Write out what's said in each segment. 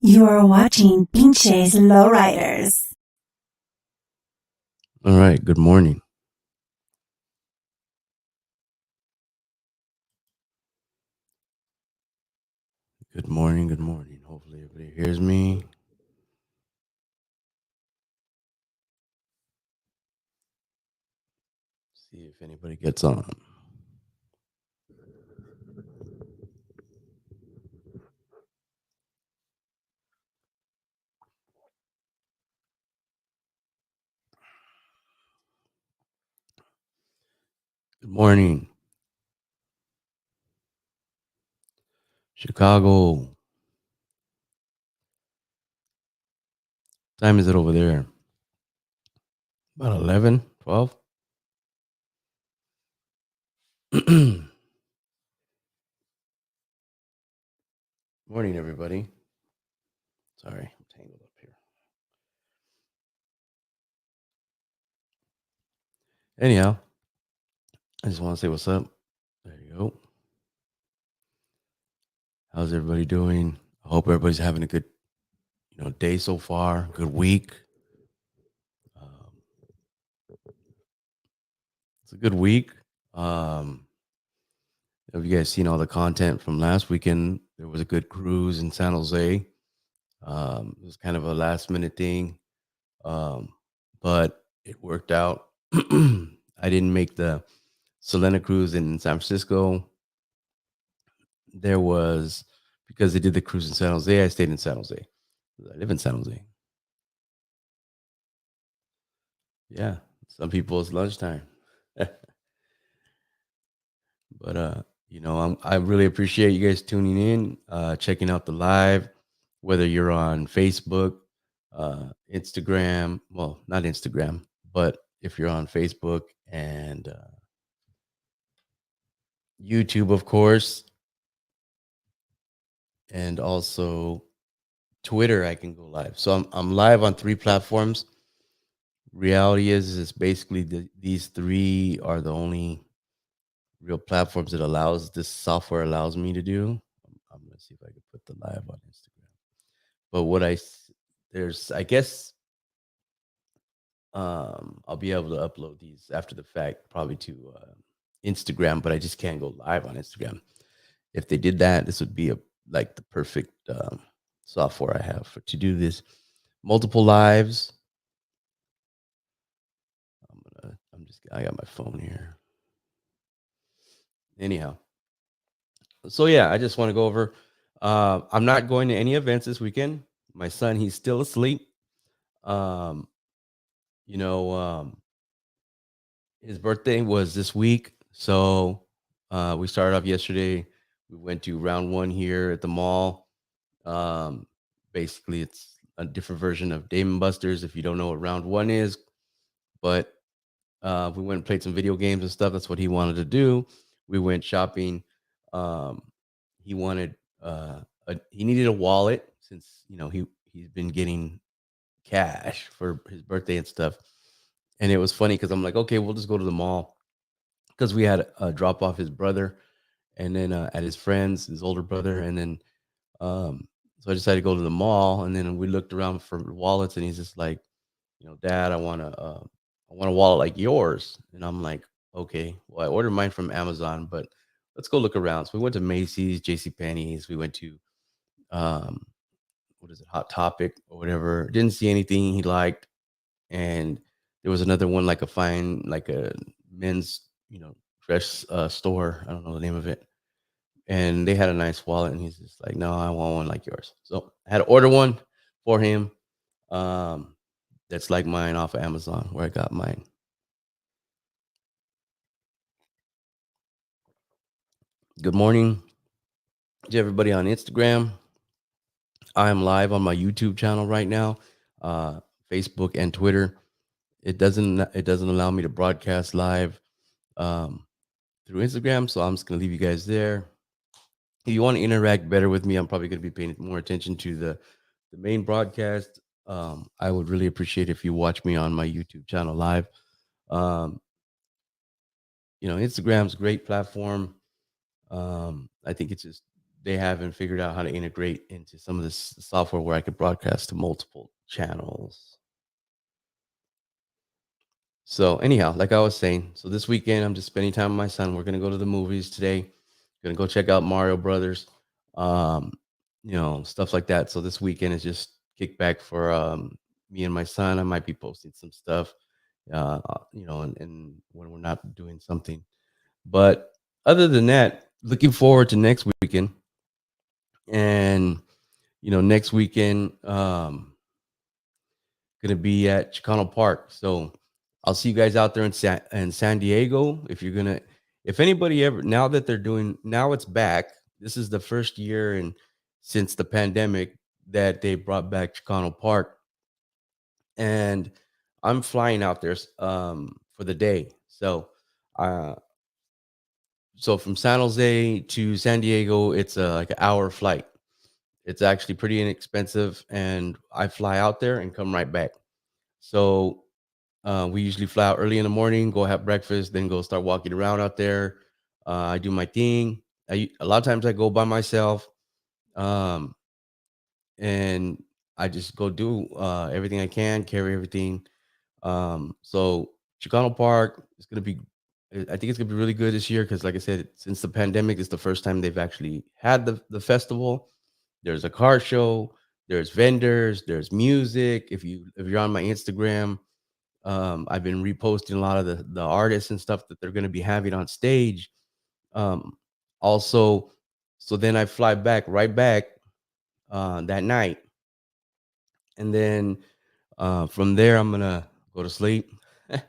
You are watching Pinche's Lowriders. All right, good morning. Good morning, good morning. Hopefully everybody hears me. See if anybody gets on. Good morning. Chicago. Time is it over there? About 11, 12? Morning, everybody. Sorry, I'm tangled up here. Anyhow, I just want to say what's up. There you go. How's everybody doing? I hope everybody's having a good, day so far. Good week. It's a good week. Have you guys seen all the content from last weekend? There was a good cruise in San Jose. It was kind of a last minute thing, but it worked out. I didn't make the Selena cruise in San Francisco. There was, because they did the cruise in San Jose, I stayed in San Jose. I live in San Jose. Yeah, some people it's lunchtime. But I really appreciate you guys tuning in, checking out the live, whether you're on Facebook, Instagram. Well, not Instagram, but if you're on Facebook and YouTube, of course, and also Twitter, I can go live. So I'm live on 3 platforms. Reality is basically these 3 are the only real platforms that this software allows me to do. I'm gonna see if I can put the live on Instagram. But there's, I guess, I'll be able to upload these after the fact, probably to Instagram, but I just can't go live on Instagram. If they did that, this would be like the perfect software I have to do this. Multiple lives. I got my phone here. Anyhow, so yeah, I just want to go over. I'm not going to any events this weekend. My son, he's still asleep. Um, you know, his birthday was this week, so we started off yesterday. We went to round 1 here at the mall. Um, Basically, it's a different version of Dave and Buster's. If you don't know what round 1 is, but we went and played some video games and stuff. That's what he wanted to do. We went shopping. Um, he wanted he needed a wallet since he's been getting cash for his birthday and stuff. And it was funny because I'm like, okay, we'll just go to the mall because we had drop off his brother and then at his friends, his older brother, and then so I decided to go to the mall, and then we looked around for wallets, and he's just like, Dad, I want a wallet like yours, and I'm like, okay, well, I ordered mine from Amazon, but let's go look around. So we went to Macy's, J.C. Penney's, we went to um, what is it, Hot Topic or whatever. Didn't see anything he liked, and there was another one like a men's, dress store. I don't know the name of it, and they had a nice wallet, and he's just like, no, I want one like yours. So I had to order one for him. Um, that's like mine off of Amazon, where I got mine. Good morning to everybody on Instagram. I am live on my YouTube channel right now, uh, Facebook and Twitter. It doesn't allow me to broadcast live um, through Instagram, so I'm just gonna leave you guys there. If you want to interact better with me, I'm probably gonna be paying more attention to the main broadcast. I would really appreciate if you watch me on my YouTube channel live. Um, Instagram's a great platform. I think it's just they haven't figured out how to integrate into some of this software where I could broadcast to multiple channels. So anyhow, like I was saying, so this weekend I'm just spending time with my son. We're gonna go to the movies today. Gonna go check out Mario Brothers, um, stuff like that. So this weekend is just kick back for me and my son. I might be posting some stuff, and when we're not doing something. But other than that, looking forward to next weekend. And next weekend, gonna be at Chicano Park. So I'll see you guys out there in San Diego. If anybody ever, now that they're doing, now it's back. This is the first year and since the pandemic that they brought back Chicano Park, and I'm flying out there for the day. Uh, so from San Jose to San Diego, it's like an hour flight. It's actually pretty inexpensive, and I fly out there and come right back. So we usually fly out early in the morning, go have breakfast, then go start walking around out there. I do my thing. A lot of times I go by myself, um, and I just go do everything I can, carry everything. So Chicano Park is gonna be. I think it's gonna be really good this year because, like I said, since the pandemic, it's the first time they've actually had the festival. There's a car show. There's vendors. There's music. If you're on my Instagram, I've been reposting a lot of the artists and stuff that they're going to be having on stage. Um, also, so then I fly back right back that night, and then from there I'm gonna go to sleep, and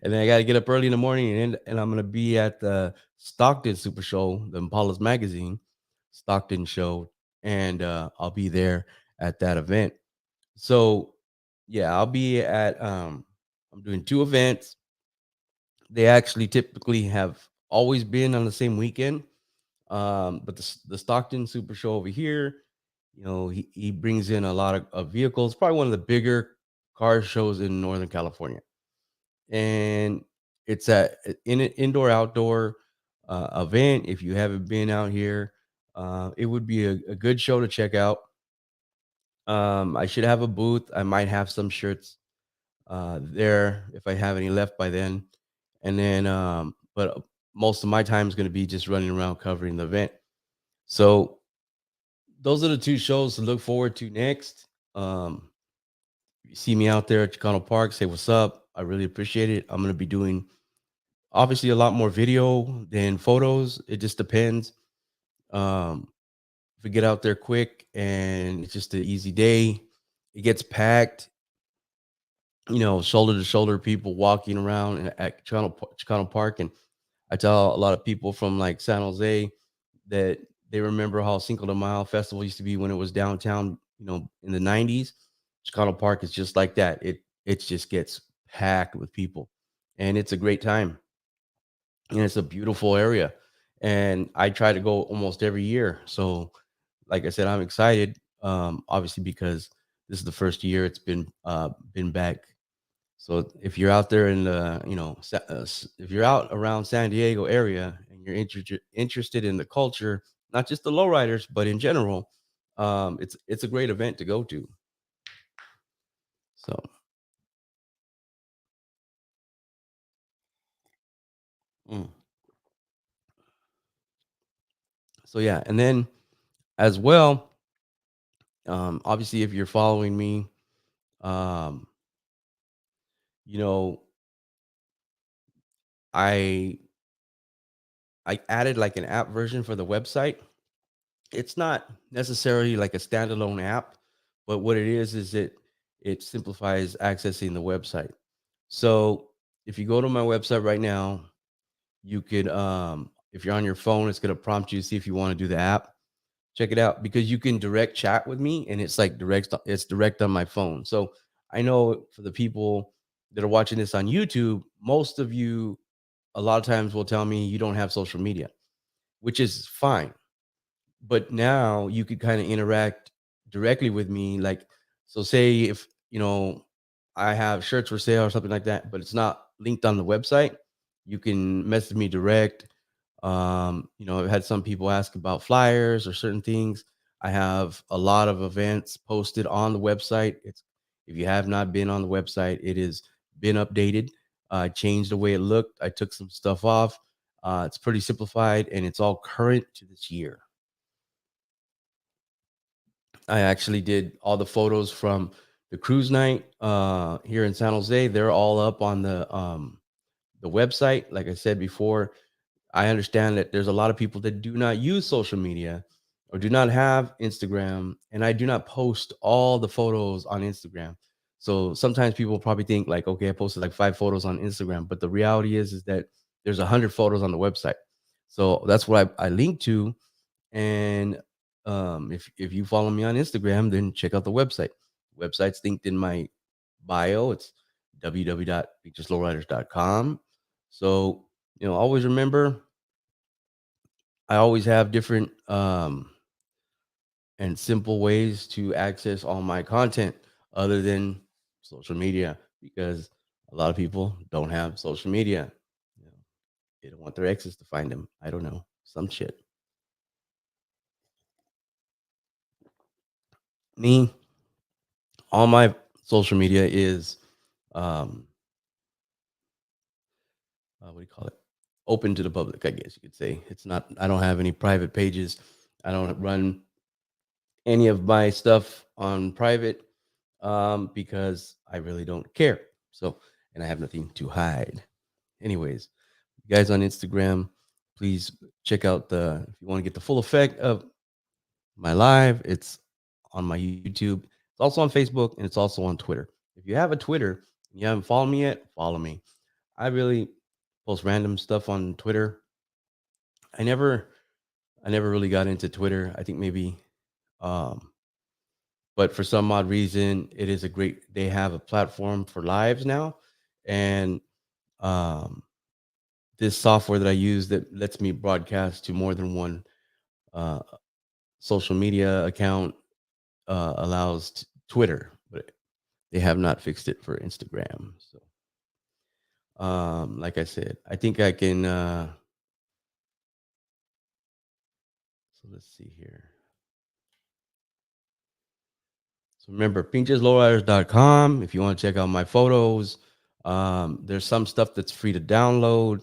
then I got to get up early in the morning, and I'm gonna be at the Stockton Super Show, the Impala's Magazine Stockton show, and I'll be there at that event. So yeah, I'll be at. I'm doing two events. They actually typically have always been on the same weekend. But the Stockton Super Show over here, he brings in a lot of vehicles. Probably one of the bigger car shows in Northern California, and it's in an indoor outdoor event. If you haven't been out here, it would be a good show to check out. I should have a booth. I might have some shirts there if I have any left by then. And then, but most of my time is going to be just running around covering the event. So those are the two shows to look forward to next. You see me out there at Chicano Park, say what's up. I really appreciate it. I'm going to be doing obviously a lot more video than photos. It just depends. Um, if we get out there quick and it's just an easy day, it gets packed. Shoulder to shoulder people walking around at Chicano Park. And I tell a lot of people from like San Jose that they remember how Cinco de Mayo festival used to be when it was downtown, in the 90s. Chicano Park is just like that. It just gets packed with people, and it's a great time. And it's a beautiful area. And I try to go almost every year. So like I said, I'm excited. Obviously because this is the first year it's been back. So if you're out there in the, if you're out around San Diego area and you're interested in the culture, not just the lowriders, but in general, it's a great event to go to. So, mm. So yeah, and then as well, obviously, if you're following me, um, you know, I I added like an app version for the website. It's not necessarily like a standalone app, but what it is it simplifies accessing the website. So if you go to my website right now, you could if you're on your phone, it's gonna prompt you to see if you want to do the app. Check it out because you can direct chat with me and it's like direct on my phone. So I know for the people that are watching this on YouTube, most of you a lot of times will tell me you don't have social media, which is fine, but now you could kind of interact directly with me. Like, so say if I have shirts for sale or something like that, but it's not linked on the website, you can message me direct. I've had some people ask about flyers or certain things. I have a lot of events posted on the website. It's If you have not been on the website, it has been updated. I changed the way it looked. I took some stuff off. It's pretty simplified and it's all current to this year. I actually did all the photos from the cruise night here in San Jose. They're all up on the website. Like I said before, I understand that there's a lot of people that do not use social media or do not have Instagram, and I do not post all the photos on Instagram. So sometimes people probably think like, okay, I posted like 5 photos on Instagram, but the reality is that there's 100 photos on the website. So that's what I link to. And if you follow me on Instagram, then check out the website. Website's linked in my bio. It's www.beacheslowriders.com. So always remember, I always have different and simple ways to access all my content other than social media, because a lot of people don't have social media. You know, they don't want their exes to find them. I don't know, some shit. Me, all my social media is um what do you call it? Open to the public, I guess you could say. It's not. I don't have any private pages. I don't run any of my stuff on private because I really don't care. So, and I have nothing to hide. Anyways, you guys on Instagram, please check out if you want to get the full effect of my live, it's on my YouTube. It's also on Facebook and it's also on Twitter. If you have a Twitter and you haven't followed me yet, follow me. I really post random stuff on Twitter. I never I never really got into Twitter. I think maybe um but for some odd reason it is a great they have a platform for lives now. And um this software that I use that lets me broadcast to more than one uh social media account allows Twitter, but they have not fixed it for Instagram. So like I said, I think I can so let's see here. So remember, pincheslowriders.com if you want to check out my photos. There's some stuff that's free to download,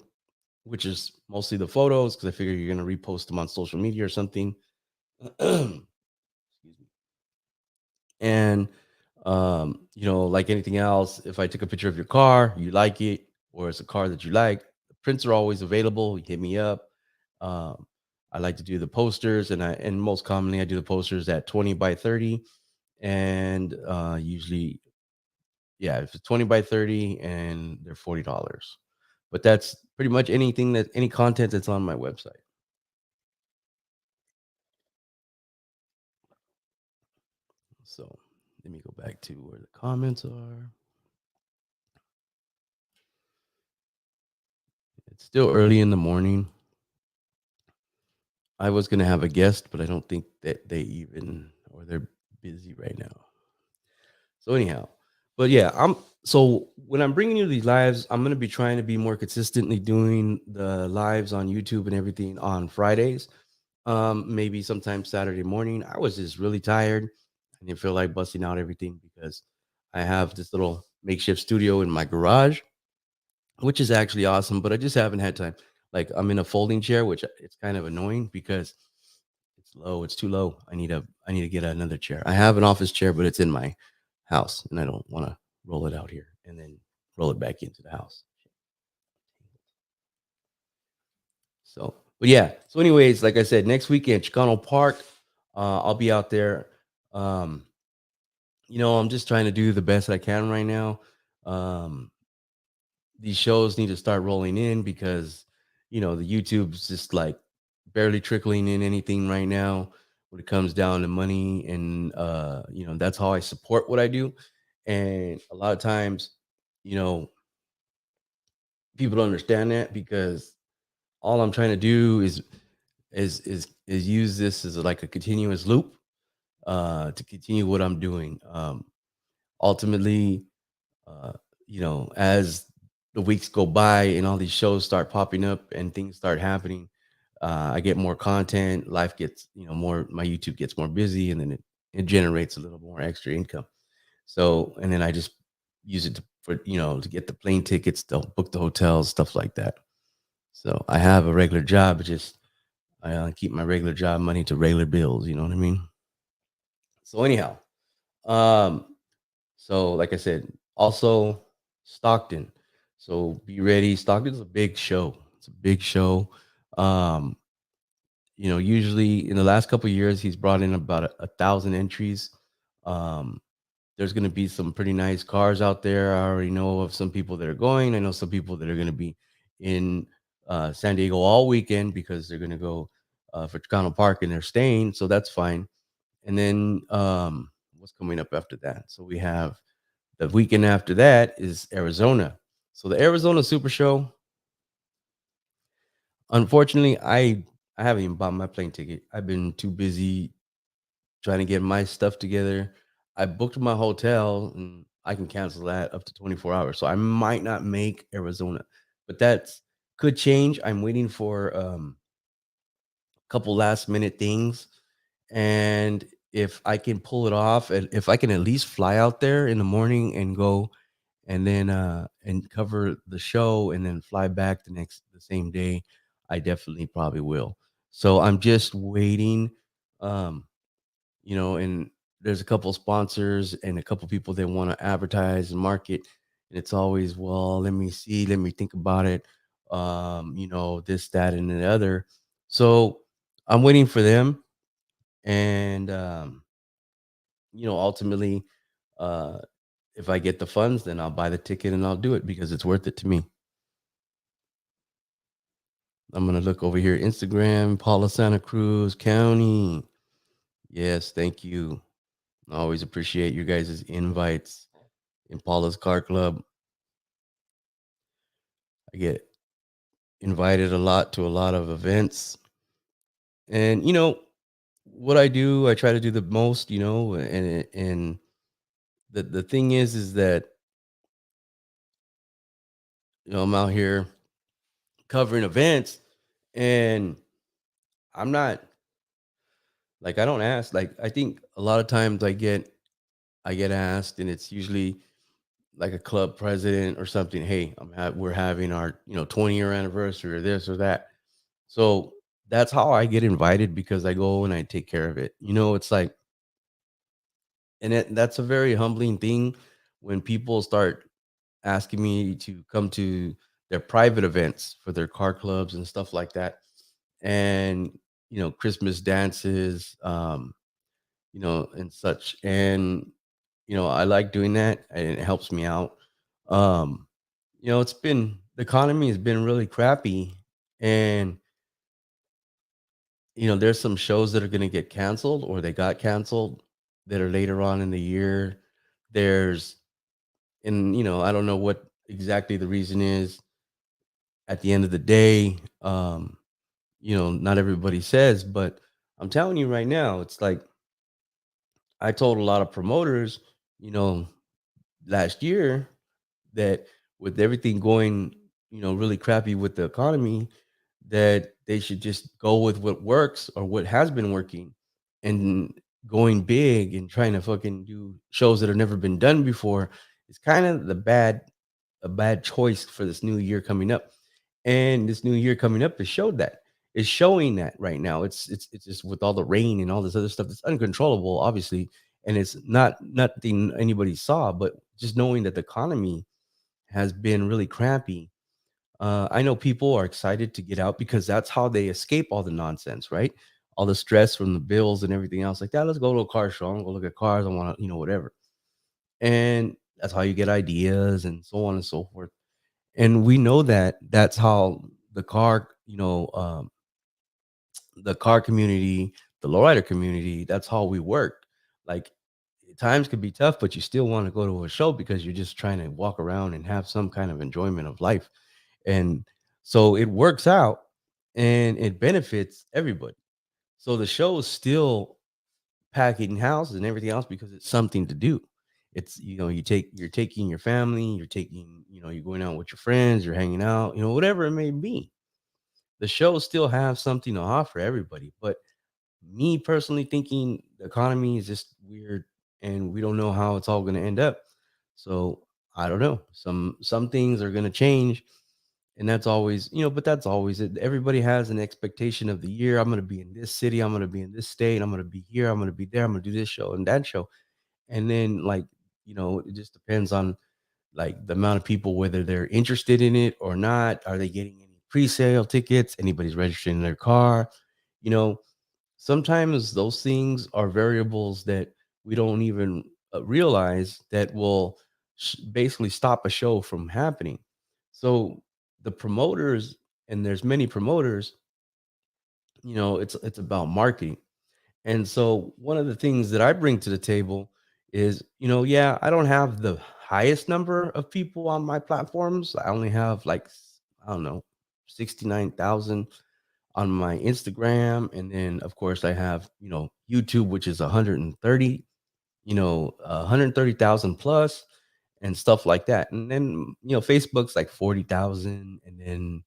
which is mostly the photos, because I figure you're going to repost them on social media or something. Excuse me. And like anything else, if I took a picture of your car, you like it, or it's a car that you like, the prints are always available. You hit me up. Um, I like to do the posters, and most commonly I do the posters at 20 by 30, and usually, yeah, if it's 20 by 30, and they're $40. But that's pretty much any content that's on my website. So let me go back to where the comments are. It's still early in the morning. I was gonna have a guest, but I don't think that they're busy right now. So anyhow, but yeah, so when I'm bringing you these lives, I'm gonna be trying to be more consistently doing the lives on YouTube and everything on Fridays. Maybe sometime Saturday morning. I was just really tired. I didn't feel like busting out everything because I have this little makeshift studio in my garage, which is actually awesome, but I just haven't had time. Like I'm in a folding chair, which it's kind of annoying because it's low. It's too low. I need to get another chair. I have an office chair, but it's in my house, and I don't want to roll it out here and then roll it back into the house. So, but yeah. So, anyways, like I said, next weekend, Chicano Park, I'll be out there. Um, I'm just trying to do the best I can right now. Um, these shows need to start rolling in because the YouTube's just like barely trickling in anything right now when it comes down to money. And that's how I support what I do. And a lot of times, you know people don't understand that, because all I'm trying to do is use this as like a continuous loop to continue what I'm doing. Ultimately, uh, as the weeks go by and all these shows start popping up and things start happening, I get more content, life gets, more, my YouTube gets more busy, and then it generates a little more extra income. So, and then I just use it to get the plane tickets, to book the hotels, stuff like that. So I have a regular job, but just I keep my regular job money to regular bills. You know what I mean? So anyhow, um, so like I said, also Stockton. So be ready. Stockton's a big show. It's a big show. Um, usually in the last couple of years, he's brought in about a thousand entries. Um, there's going to be some pretty nice cars out there. I already know of some people that are going. I know some people that are going to be in San Diego all weekend because they're going to go for Chicano Park and they're staying. So that's fine. And then what's coming up after that? So we have the weekend after that is Arizona. So the Arizona Super Show. Unfortunately, I haven't even bought my plane ticket. I've been too busy trying to get my stuff together. I booked my hotel and I can cancel that up to 24 hours. So I might not make Arizona, but that's could change. I'm waiting for a couple last minute things. And if I can pull it off, and if I can at least fly out there in the morning and go and then and cover the show and then fly back the same day, I definitely probably will. So I'm just waiting. Um, and there's a couple sponsors and a couple people that want to advertise and market. And it's always, well, let me see, let me think about it. This, that, and the other. So I'm waiting for them. And, ultimately, uh, if I get the funds, then I'll buy the ticket and I'll do it because it's worth it to me. I'm going to look over here. Instagram, Paula Santa Cruz County. Yes, thank you. I always appreciate you guys' invites. Impala's Car Club. I get invited a lot to a lot of events. And what I do, I try to do the most, and the thing is that I'm out here covering events and I'm not like I don't ask like I think a lot of times I get asked and it's usually like a club president or something, hey, we're having our 20-year anniversary or this or that. So that's how I get invited because I go and I take care of it. It's like, and that's a very humbling thing when people start asking me to come to their private events for their car clubs and stuff like that. And, Christmas dances, and such. And, I like doing that and it helps me out. Um, the economy has been really crappy. And there's some shows that are going to get canceled or they got canceled that are later on in the year. There's, and I don't know what exactly the reason is. At the end of the day, not everybody says, but I'm telling you right now, it's like I told a lot of promoters, you know, last year that with everything going, really crappy with the economy, that they should just go with what works or what has been working and going big and trying to fucking do shows that have never been done before is kind of a bad choice for this new year coming up. And this new year coming up has showed that. It's showing that right now. It's just with all the rain and all this other stuff. It's uncontrollable, obviously, and it's not nothing anybody saw. But just knowing that the economy has been really crappy, I know people are excited to get out because that's how they escape all the nonsense, right? All the stress from the bills and everything else like that. Let's go to a car show. I'm gonna go look at cars. I want to, whatever. And that's how you get ideas and so on and so forth. And we know that that's how the car, the car community, the lowrider community, that's how we work. Like times could be tough, but you still want to go to a show because you're just trying to walk around and have some kind of enjoyment of life. And so it works out and it benefits everybody. So the show is still packing houses and everything else because it's something to do. It's you're taking your family, you're taking, you're going out with your friends, you're hanging out, whatever it may be. the shows still have something to offer everybody. But me personally thinking the economy is just weird and we don't know how it's all going to end up. So I don't know. Some things are going to change, and that's always, but that's always it. Everybody has an expectation of the year. I'm going to be in this city. I'm going to be in this state. I'm going to be here. I'm going to be there. I'm going to do this show and that show. And then, like, it just depends on like the amount of people, whether they're interested in it or not. Are they getting any pre-sale tickets? Anybody's registering their car? You know, Sometimes those things are variables that we don't even realize that will basically stop a show from happening. So the promoters, and there's many promoters, it's about marketing. And so one of the things that I bring to the table is, yeah, I don't have the highest number of people on my platforms. I only have like, I don't know, 69,000 on my Instagram. And then, of course, I have, YouTube, which is 130, 130,000 plus and stuff like that. And then, Facebook's like 40,000. And then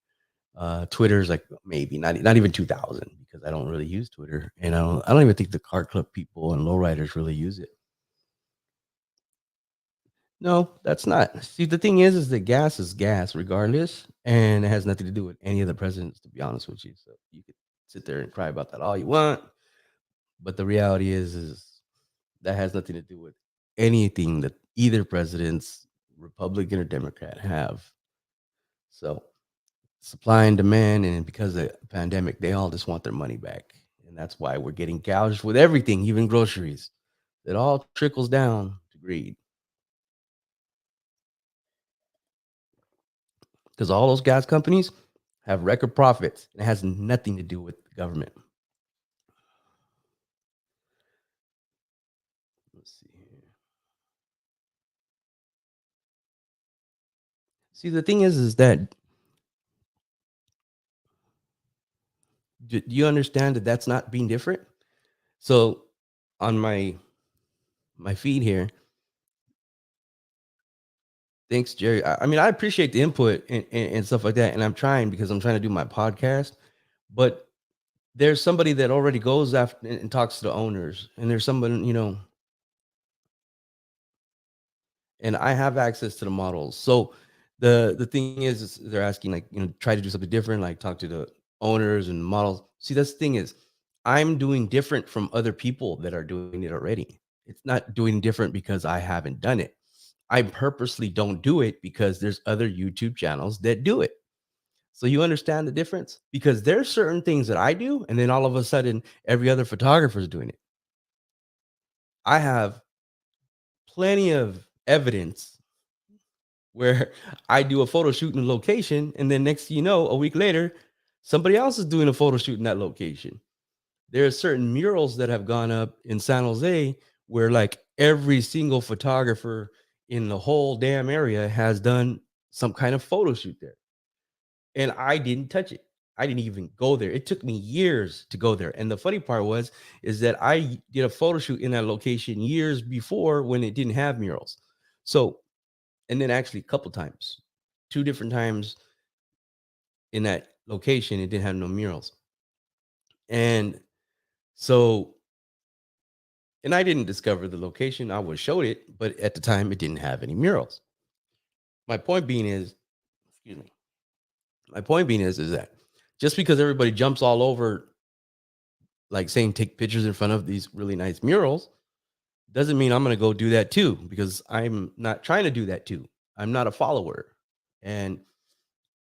Twitter's like maybe not even 2,000 because I don't really use Twitter. And I don't even think the car club people and lowriders really use it. No, that's not. See, the thing is that gas is gas regardless, and it has nothing to do with any of the presidents, to be honest with you. So you could sit there and cry about that all you want, but the reality is that has nothing to do with anything that either president's Republican or Democrat have. So supply and demand, and because of the pandemic, they all just want their money back, and that's why we're getting gouged with everything, even groceries. It all trickles down to greed. Because all those gas companies have record profits. And it has nothing to do with the government. Let's see here. See, the thing is that do you understand that that's not being different? So on my feed here, thanks, Jerry. I mean, I appreciate the input and stuff like that, and I'm trying because I'm trying to do my podcast. But there's somebody that already goes after and talks to the owners, and there's somebody, and I have access to the models. So the thing is they're asking, like, try to do something different, like talk to the owners and models. See, that's the thing is I'm doing different from other people that are doing it already. It's not doing different because I haven't done it. I purposely don't do it because there's other YouTube channels that do it. So you understand the difference? Because there's certain things that I do, and then all of a sudden every other photographer is doing it. I have plenty of evidence where I do a photo shoot in a location, and then next thing you know, a week later, somebody else is doing a photo shoot in that location. There are certain murals that have gone up in San Jose where like every single photographer in the whole damn area has done some kind of photo shoot there. And I didn't touch it. I didn't even go there. It took me years to go there. And the funny part is that I did a photo shoot in that location years before when it didn't have murals. So, and then actually a couple times, two different times in that location, it didn't have no murals. And so, and I didn't discover the location. I was showed it, but at the time it didn't have any murals. My point being is, excuse me. My point being is that just because everybody jumps all over, like saying take pictures in front of these really nice murals, doesn't mean I'm going to go do that too, because I'm not trying to do that too. I'm not a follower. And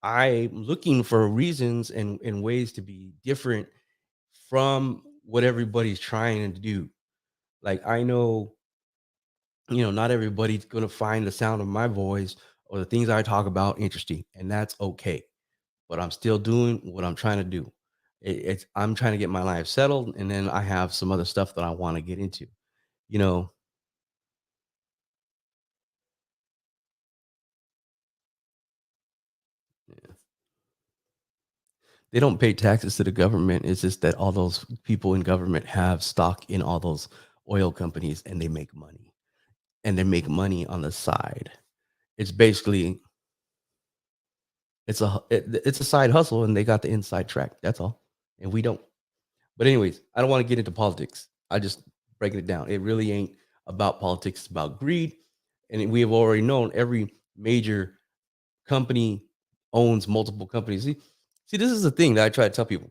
I'm looking for reasons and ways to be different from what everybody's trying to do. Like I know, not everybody's gonna find the sound of my voice or the things I talk about interesting, and that's okay. But I'm still doing what I'm trying to do. It's I'm trying to get my life settled, and then I have some other stuff that I want to get into. You know, they don't pay taxes to the government. It's just that all those people in government have stock in all those oil companies, and they make money, and they make money on the side. It's basically It's a side hustle, and they got the inside track. That's all, and we don't. But anyways, I don't want to get into politics. I just breaking it down. It really ain't about politics. It's about greed, and we have already known every major company owns multiple companies. See, this is the thing that I try to tell people.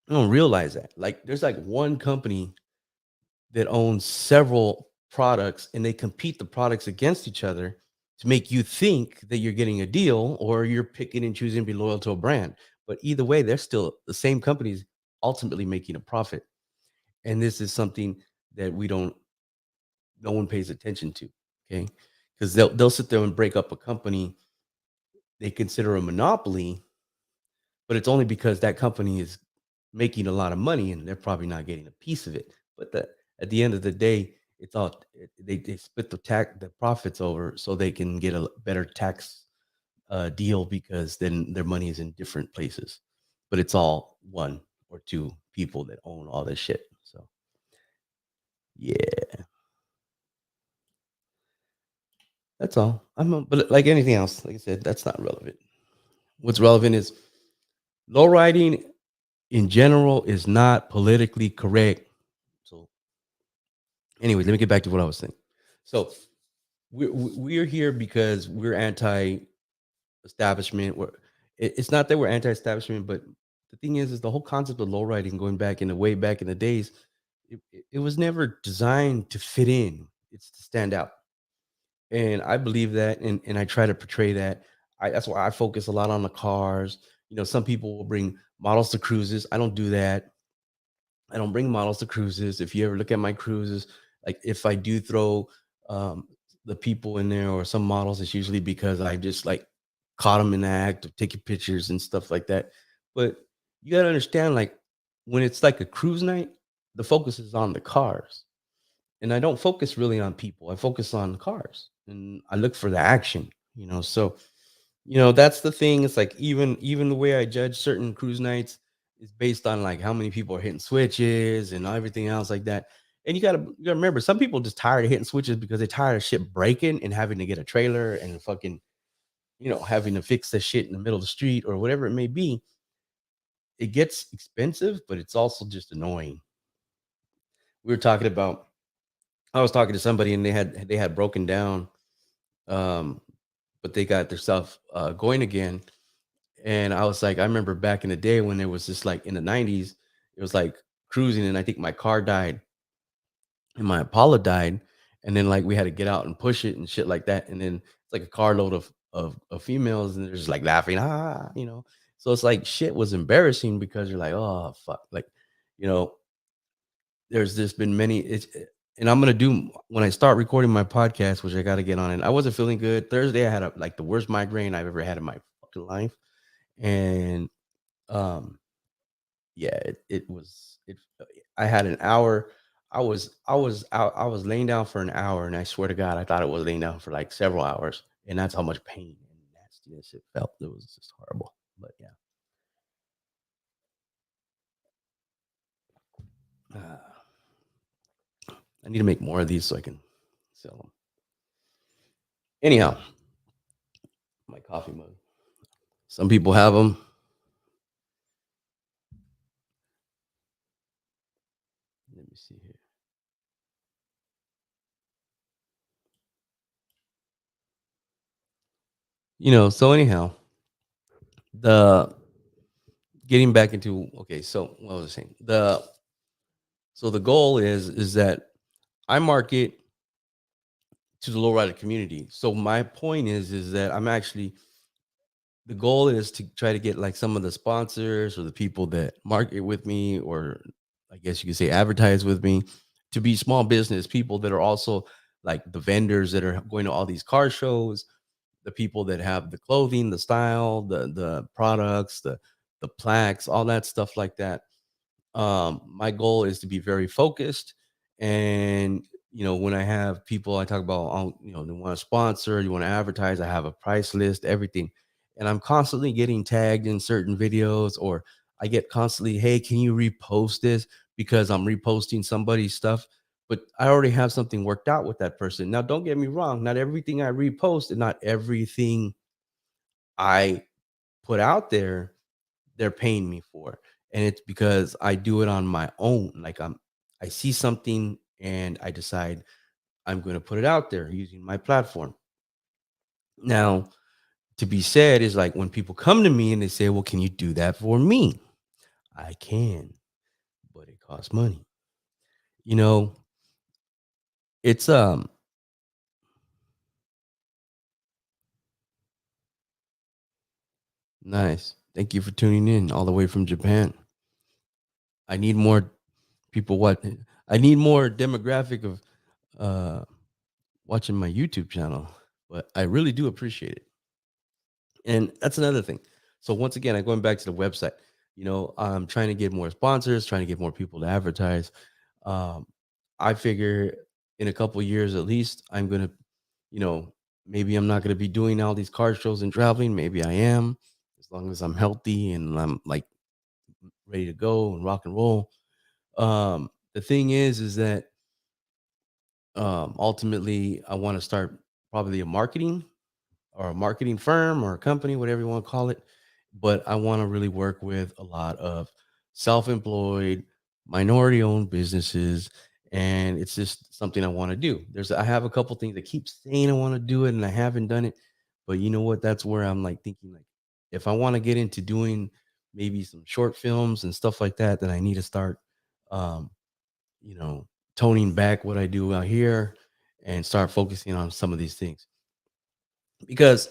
I don't realize that. Like, there's like one company that owns several products, and they compete the products against each other to make you think that you're getting a deal or you're picking and choosing to be loyal to a brand. But either way, they're still the same companies ultimately making a profit. And this is something that no one pays attention to. Okay. Because they'll sit there and break up a company they consider a monopoly, but it's only because that company is making a lot of money and they're probably not getting a piece of it. But at the end of the day, it's all they split the profits over so they can get a better tax deal because then their money is in different places. But it's all one or two people that own all this shit. So yeah, that's all. But like anything else, like I said, that's not relevant. What's relevant is low riding in general is not politically correct. So, anyways, let me get back to what I was saying. So, we're here because we're anti-establishment. It's not that we're anti-establishment, but the thing is the whole concept of low riding going back in the way back in the days, it was never designed to fit in. It's to stand out, and I believe that, and I try to portray that. That's why I focus a lot on the cars. You know, some people will bring models to cruises. I don't do that. I don't bring models to cruises. If you ever look at my cruises, like if I do throw um, the people in there or some models, it's usually because I just like caught them in the act of taking pictures and stuff like that. But you got to understand, like when it's like a cruise night, the focus is on the cars. And I don't focus really on people. I focus on cars and I look for the action, So that's the thing. It's like even the way I judge certain cruise nights is based on like how many people are hitting switches and everything else like that. And you gotta remember, some people just tired of hitting switches because they're tired of shit breaking and having to get a trailer and fucking, having to fix the shit in the middle of the street or whatever it may be. It gets expensive, but it's also just annoying. We were talking about I was talking to somebody and they had broken down, um, but they got their stuff going again. And I was like, I remember back in the day when it was just like in the 90s, it was like cruising, and I think my car died and my Impala died. And then like we had to get out and push it and shit like that. And then it's like a carload of females, and they're just like laughing, So it's like shit was embarrassing because you're like, oh fuck. Like, you know, there's just been many and I'm gonna do when I start recording my podcast, which I gotta get on it. I wasn't feeling good. Thursday I had like the worst migraine I've ever had in my fucking life. And um yeah, it was it I had an hour. I was laying down for an hour, and I swear to God, I thought it was laying down for like several hours, and that's how much pain and nastiness it felt. It was just horrible. But yeah, I need to make more of these so I can sell them. Anyhow, my coffee mug. Some people have them. Let me see here. So anyhow, the getting back into okay, so what was I saying? The goal is that I market to the lowrider community. So my point is that I'm actually the goal is to try to get like some of the sponsors or the people that market with me, or I guess you could say advertise with me, to be small business people that are also like the vendors that are going to all these car shows, the people that have the clothing, the style, the products, the plaques, all that stuff like that. My goal is to be very focused. And when I have people I talk about, they want to sponsor, you want to advertise, I have a price list, everything. And I'm constantly getting tagged in certain videos, or I get constantly, hey, can you repost this, because I'm reposting somebody's stuff, but I already have something worked out with that person. Now don't get me wrong, not everything I repost and not everything I put out there, they're paying me for. And it's because I do it on my own. Like I see something and I decide I'm going to put it out there using my platform. Now, to be said is like when people come to me and they say, "Well, can you do that for me?" I can, but it costs money. You know, it's nice. Thank you for tuning in all the way from Japan. I need more people I need more demographic of uh watching my YouTube channel, but I really do appreciate it. And that's another thing. So once again, I'm going back to the website. I'm trying to get more sponsors, trying to get more people to advertise. Um, I figure in a couple years at least, I'm gonna, you know, maybe I'm not gonna be doing all these car shows and traveling. Maybe I am, as long as I'm healthy and I'm like ready to go and rock and roll. The thing is that ultimately I want to start probably a marketing or a marketing firm or a company, whatever you want to call it. But I want to really work with a lot of self-employed, minority-owned businesses, and it's just something I want to do. I have a couple things that keep saying I want to do it, and I haven't done it. But you know what? That's where I'm like thinking like, if I want to get into doing maybe some short films and stuff like that, then I need to start, um, you know, toning back what I do out here and start focusing on some of these things because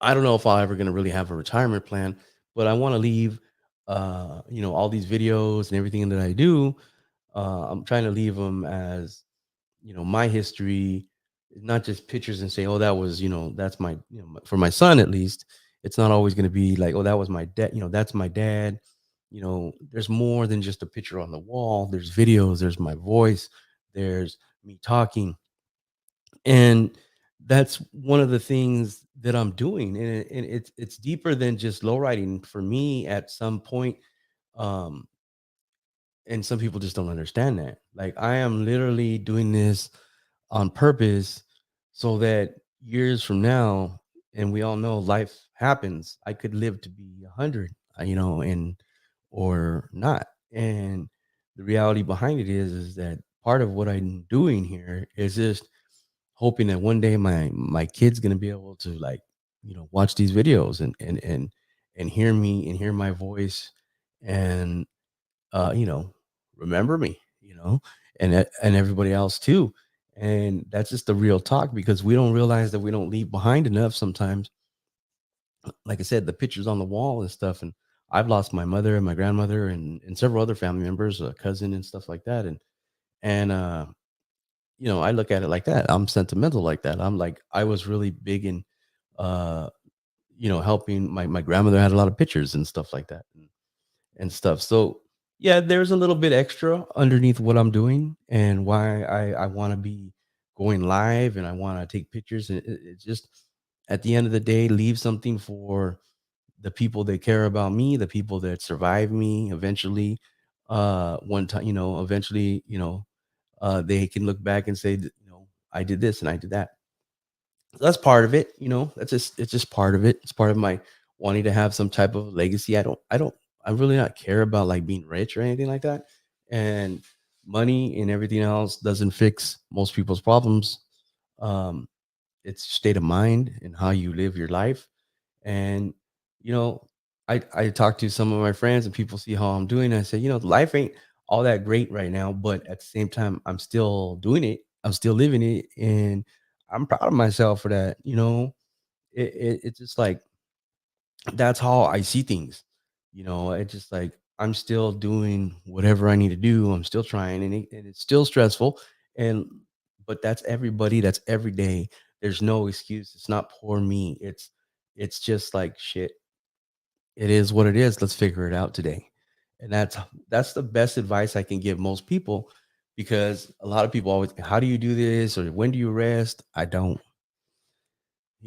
I don't know if I'm ever gonna really have a retirement plan, but I wanna leave, all these videos and everything that I do, I'm trying to leave them as, my history, not just pictures and say, "Oh, that was, that's my," for my son at least, it's not always gonna be like, "Oh, that was my dad," "That's my dad." There's more than just a picture on the wall. There's videos, there's my voice, there's me talking. And that's one of the things that I'm doing, and it's deeper than just low riding for me at some point. Um, and some people just don't understand that. Like I am literally doing this on purpose so that years from now, and we all know life happens, I could live to be 100, and or not. And the reality behind it is that part of what I'm doing here is just hoping that one day my kid's gonna be able to like, watch these videos and hear me and hear my voice and uh, you know, remember me, and everybody else too. And that's just the real talk because we don't realize that we don't leave behind enough sometimes. Like I said, the pictures on the wall and stuff. And I've lost my mother and my grandmother and several other family members, a cousin and stuff like that. And I look at it like that. I'm sentimental like that. I'm like, I was really big in, uh, helping my grandmother had a lot of pictures and stuff like that and stuff. So yeah, there's a little bit extra underneath what I'm doing and why I want to be going live and I want to take pictures. And it's just at the end of the day, leave something for the people that care about me, the people that survive me eventually. One time, eventually, they can look back and say, that, I did this and I did that. That's part of it, it's just part of it. It's part of my wanting to have some type of legacy. I really not care about like being rich or anything like that. And money and everything else doesn't fix most people's problems. Um, it's state of mind and how you live your life. And you know, I talk to some of my friends and people see how I'm doing. And I say, life ain't all that great right now, but at the same time, I'm still doing it. I'm still living it, and I'm proud of myself for that. It's just like that's how I see things. It's just like I'm still doing whatever I need to do. I'm still trying, and it's still stressful. And but that's everybody. That's every day. There's no excuse. It's not poor me. It's just like shit. It is what it is. Let's figure it out today. And that's the best advice I can give most people because a lot of people always, how do you do this or when do you rest? I don't.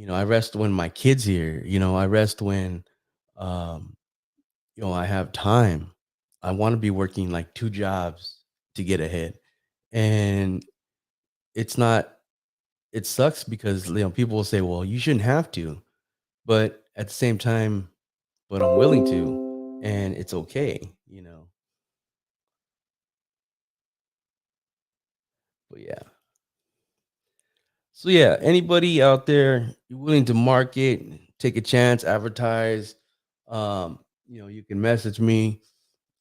I rest when my kids here. I rest when um I have time. I want to be working like two jobs to get ahead. And it's not it sucks because people will say, "Well, you shouldn't have to." But at the same time, but I'm willing to, and it's okay. But yeah. So yeah, anybody out there you're willing to market, take a chance, advertise, you can message me,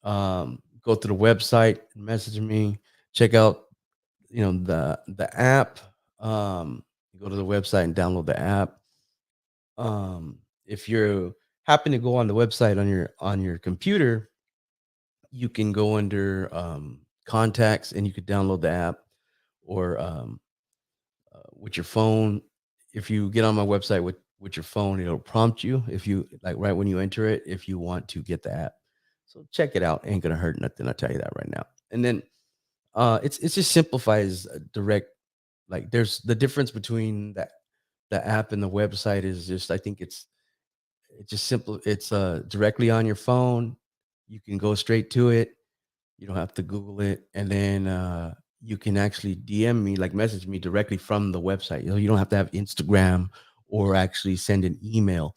go to the website, message me, check out, the app. Go to the website and download the app. If you happen to go on the website on your computer, you can go under contacts and you could download the app, or with your phone. If you get on my website with your phone, it'll prompt you if you like right when you enter it, if you want to get the app. So check it out. Ain't gonna hurt nothing. I'll tell you that right now. And then it just simplifies direct. Like there's the difference between the app and the website is just, I think it's just simple. It's directly on your phone. You can go straight to it. You don't have to Google it. And then you can actually DM me, like message me directly from the website. You don't have to have Instagram or actually send an email.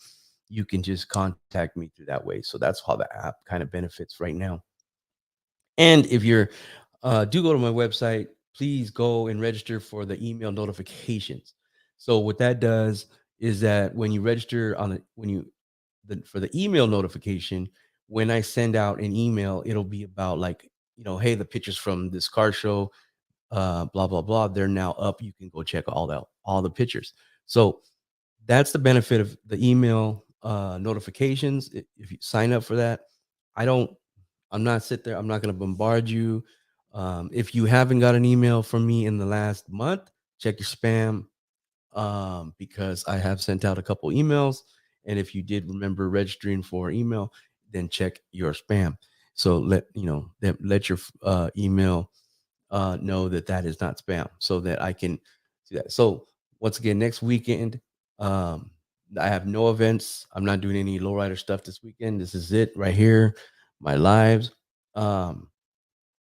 You can just contact me through that way. So that's how the app kind of benefits right now. And if you're do go to my website, please go and register for the email notifications. So what that does is that when you register on it, when you for the email notification, when I send out an email, it'll be about like, hey, the pictures from this car show, blah blah blah, they're now up. You can go check all the pictures. So that's the benefit of the email notifications. If you sign up for that, I don't. I'm not sit there. I'm not going to bombard you. If you haven't got an email from me in the last month, check your spam, because I have sent out a couple emails. And if you did remember registering for email, then check your spam. So let your email know that that is not spam, so that I can see that. So once again, next weekend, um, I have no events. I'm not doing any lowrider stuff this weekend. This is it right here, my lives. Um,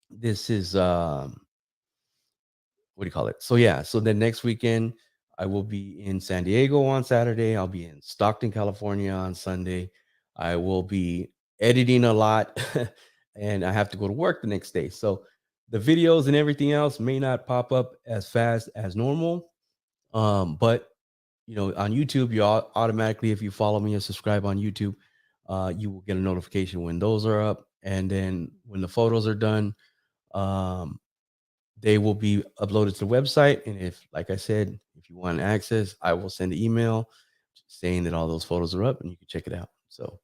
this is what do you call it? So yeah, so then next weekend I will be in San Diego on Saturday. I'll be in Stockton, California on Sunday. I will be editing a lot and I have to go to work the next day. So the videos and everything else may not pop up as fast as normal. But on YouTube, you automatically, if you follow me and subscribe on YouTube, you will get a notification when those are up. And then when the photos are done, um, they will be uploaded to the website. And if, like I said, if you want access, I will send an email saying that all those photos are up and you can check it out. So,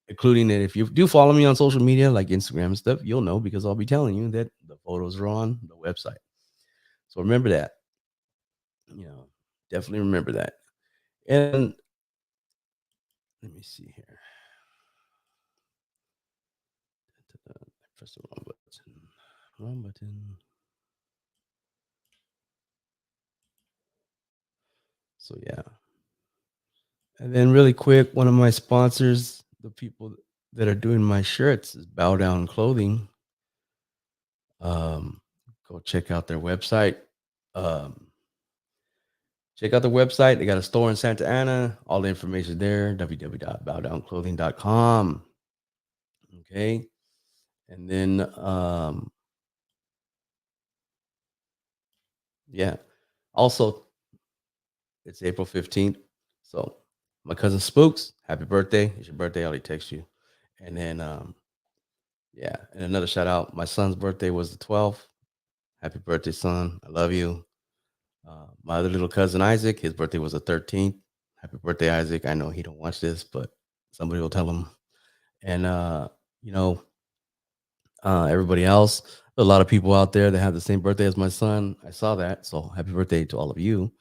including that, if you do follow me on social media like Instagram and stuff, you'll know because I'll be telling you that the photos are on the website. So remember that, you know, definitely remember that. And let me see here. Press the wrong button. Wrong button. So yeah. And then really quick, one of my sponsors, the people that are doing my shirts is Bow Down Clothing. Um, Go check out their website. Um, Check out the website. They got a store in Santa Ana. All the information there, www.bowdownclothing.com. Okay. And then yeah. Also, it's April 15th. So my cousin Spooks, happy birthday. It's your birthday, I'll text you. And then yeah, and another shout out. My son's birthday was the 12th. Happy birthday, son. I love you. My other little cousin Isaac, his birthday was the 13th. Happy birthday, Isaac. I know he don't watch this, but somebody will tell him. And you know, everybody else, a lot of people out there that have the same birthday as my son. I saw that. So happy birthday to all of you.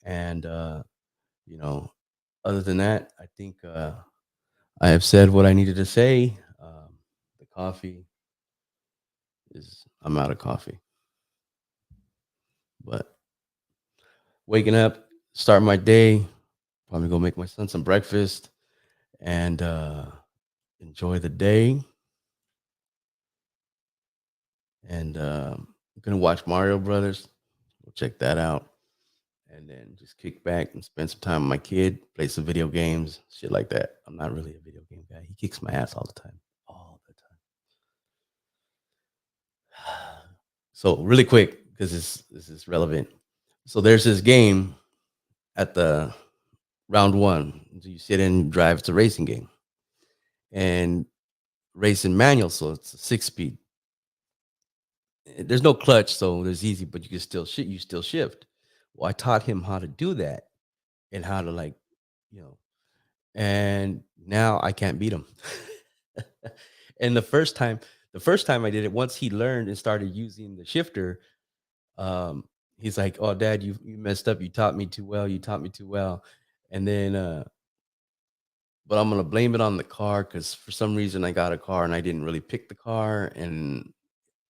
And you know, other than that, I think I have said what I needed to say. The coffee is I'm out of coffee. But waking up, start my day, probably go make my son some breakfast and enjoy the day. And I'm gonna watch Mario Brothers. We'll check that out. and then just kick back and spend some time with my kid, play some video games, shit like that. I'm not really a video game guy. He kicks my ass all the time, all the time. So really quick, because this is relevant. So there's this game at the round one. You sit and drive. It's a racing game and racing manual, so it's a 6 speed. There's no clutch, so there's easy, but you can still shit. You still shift. Well, I taught him how to do that and how to like, you know, and now I can't beat him. And the first time I did it, once he learned and started using the shifter, he's like, "Oh, Dad, you messed up. You taught me too well. You taught me too well." And then, but I'm gonna blame it on the car because for some reason I got a car and I didn't really pick the car and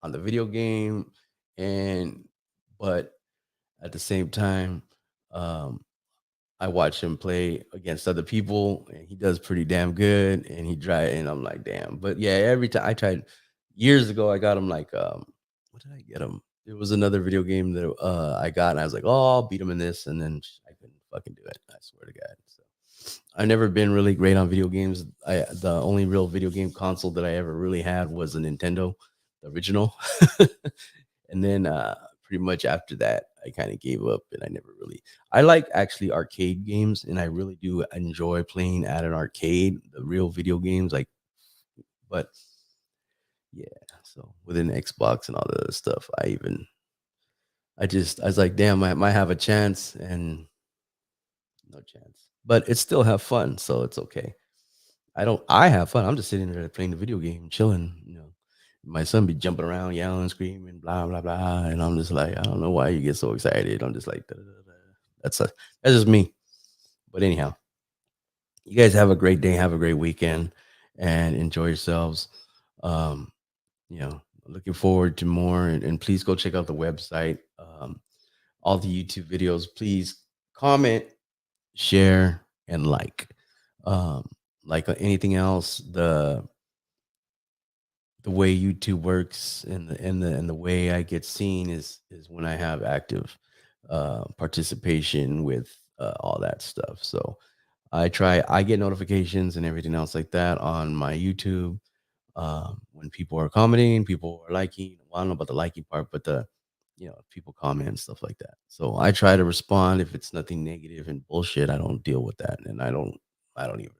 on the video game, and but at the same time, um, I watch him play against other people, and he does pretty damn good. And he drive, and I'm like, damn. But yeah, every time I tried years ago, I got him like, what did I get him? There was another video game that I got, and I was like, oh, I'll beat him in this, and then I couldn't fucking do it. I swear to God. So I've never been really great on video games. The only real video game console that I ever really had was a Nintendo, the original. And then pretty much after that, I kind of gave up and I never really. I like actually arcade games and I really do enjoy playing at an arcade, the real video games. Like, but yeah, so within Xbox and all the other stuff, I was like, damn, I might have a chance and no chance, but it still have fun. So it's okay. I have fun. I'm just sitting there playing the video game, chilling. My son be jumping around, yelling, screaming, blah blah blah, and I'm just like, I don't know why you get so excited. I'm just like, "Da, da, da, da." That's just me. But anyhow, you guys have a great day, have a great weekend, and enjoy yourselves. Um, looking forward to more, and please go check out the website, all the YouTube videos. Please comment, share, and like. Um, like anything else, the way YouTube works and the way I get seen is when I have active participation with all that stuff. So I get notifications and everything else like that on my YouTube when people are commenting, people are liking. Well, I don't know about the liking part, but people comment and stuff like that. So I try to respond if it's nothing negative and bullshit. I don't deal with that, and I don't even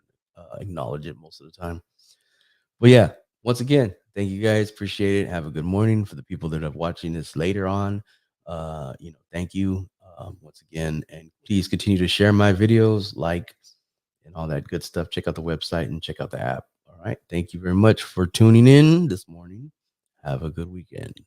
acknowledge it most of the time. But yeah, once again, thank you guys. Appreciate it. Have a good morning for the people that are watching this later on. Thank you once again, and please continue to share my videos, like, and all that good stuff. Check out the website and check out the app. All right. Thank you very much for tuning in this morning. Have a good weekend.